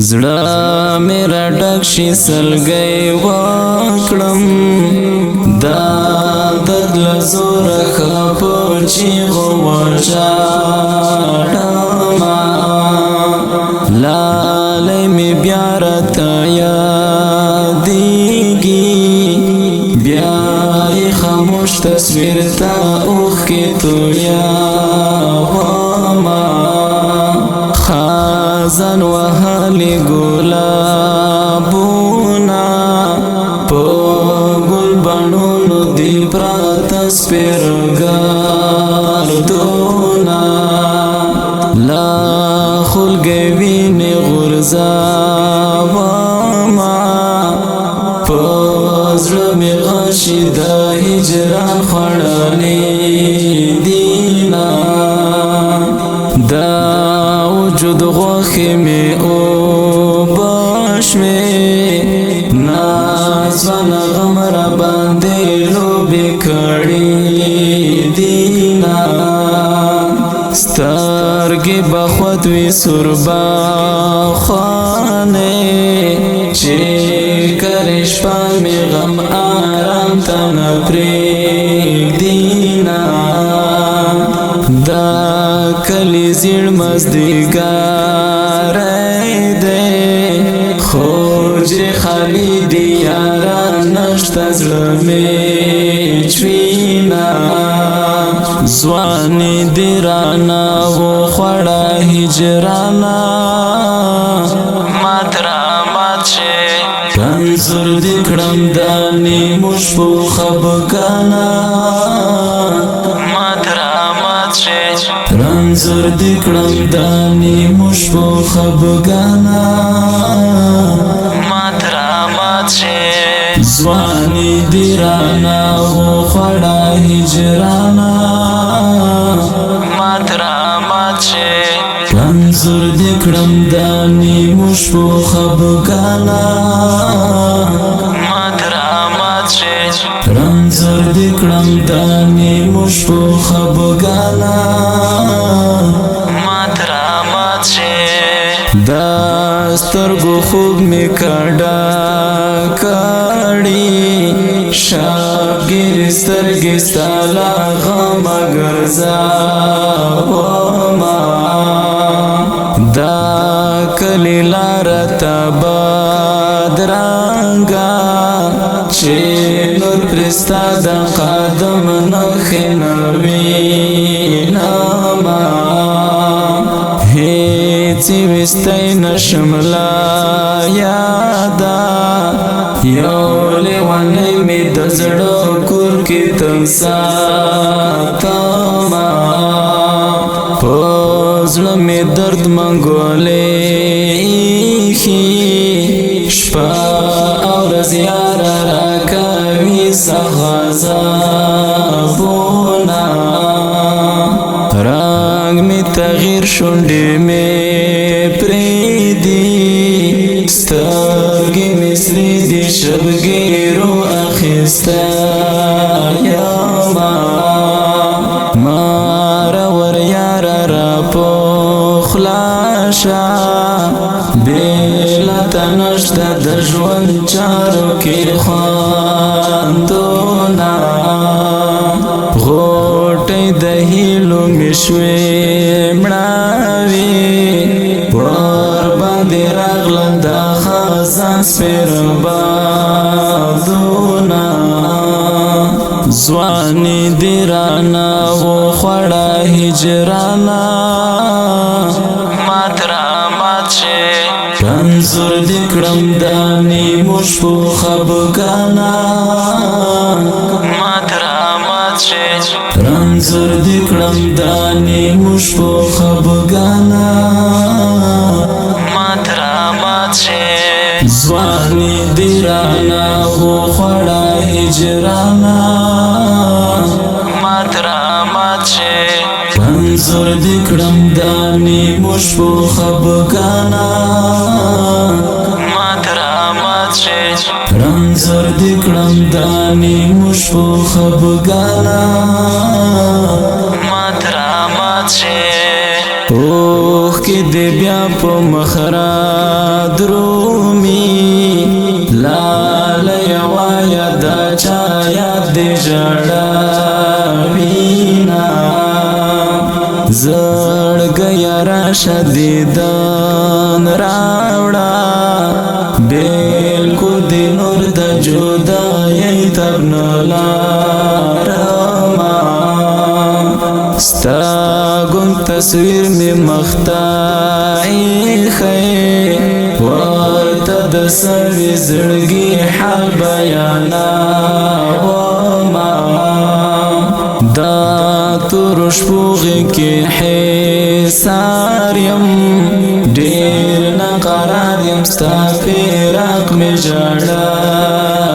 زړه میرا ډک شي سلګۍ وکړم دا درد له زوره خپه چیغو وژاړمه لالی مې بیا راته یادېږي بیا یې خاموش تصویر ته اوښکې تویومه خزان وهلي ګلابونه په ګلبڼونو دي پراته سپېرګردونه لا خلګۍ وینې غورځومه په زړه مې غشي د هجران خوړلي دینه دا وجود غوښې مې اوبه شوې نازونه غم را باندې لوبې کړې دینه سترګې به خوت وي سوربخانې چې کرې شپه مې غم آرام ته نه پرېږدینه دا کلی زیړ مزدګاری دی خو چې خالي دی یاره نشته زړه مې چوینه ځواني دې رانه وخوړه هجرانه مات را مات شي رنځور دې کړم د نیمو شپو خفګانه مات را مات شي رنځور دې کړم د نیمو شپو خفګانه مات را مات شي ځواني دې رانه وخوړه هجرانه مات را مات شي رنځور دې کړم د نیمو شپو خفګانه مات را مات شي رنځور دې کړم د نیمو شپو خفګانه مات را مات شي دا سترګو خوب مې کډه کړي شاګیر سترګې ستا له غمه ګرځومه دا کلی لاره ته بدرنګه چې نور پرې ستا د قدم نښې نه وینمه هېڅ یې ویستی نشم له یاده یو لیونی مې د زړه کور کې تل ساتمه په زړه مې درد منګولې ایښي شپه او ورځ یاره راکوي عذابونه رنګ مې تغییر شونډې مې پرېږدي سترګې مې سرې دي شبګیرو اخیستی یمه مرور یاره راپخلا شه بېله ته نشته د ژوند چارو کې خوندونه غوټۍ د هیلو مې شوې مړاوي ورباندې راغله د خزان سپېره بادونه ځواني دې رانه وخوړه هجرانه مات را مات شي رنځور دې کړم د نیمو شپو خفګانه مات را مات شي رنځور دې کړم د نیمو شپو خفګانه مات را مات شي ځواني دې رانه وخوړه هجرانه مات را مات شي رنځور دې کړم د نیمو شپو خفګانه مات را مات شي رنځور دې کړم د نیمو شپو خفګانه مات را مات شي اوښکې دې بیا په مخ را درومي لالی وایا دا چا یاد دی جړاوینا زړګیا راشه دیدن راوړه بالکل دی نور د جدایۍ تر نه لارما ستا ګم تصویر می مخته ایښی ورته د سړي زړګي حال بیانومه دا تور شپوغې کې حصار یم ډېر ناقرار یم ستا فراق مې ژړوینا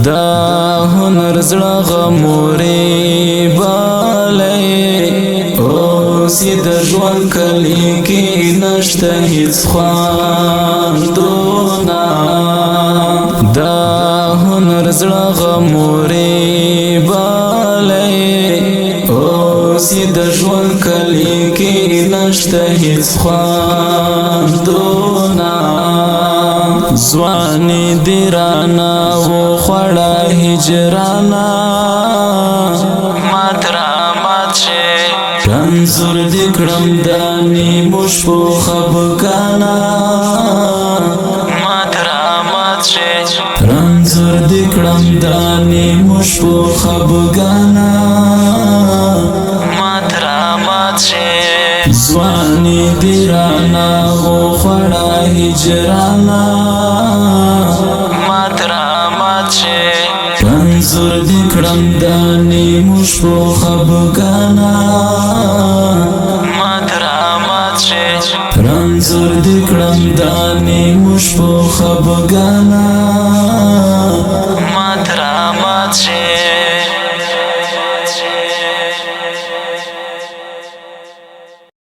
دا هنر زړه غمورې بالی اوس یې د ژوند کلي کې نشته هېڅ خوندونه دا هنر زړه غمورې بالی اوس یې د ژوند کلي کې نشته هېڅ خوندونه ځواني دې رانه وخوړه هجرانه مات رامات شي رنځور دې کړم د نیمو شپو خفګانه مات رامات شي رنځور دې کړم د نیمو شپو خفګانه مات رامات شي ځواني دې رانه وخوړه هجرانه مات رامات شي رنځور دې کړم د نیمو شپو خفګانه مات رامات شي رنځور دې کړم د نیمو شپو خفګانه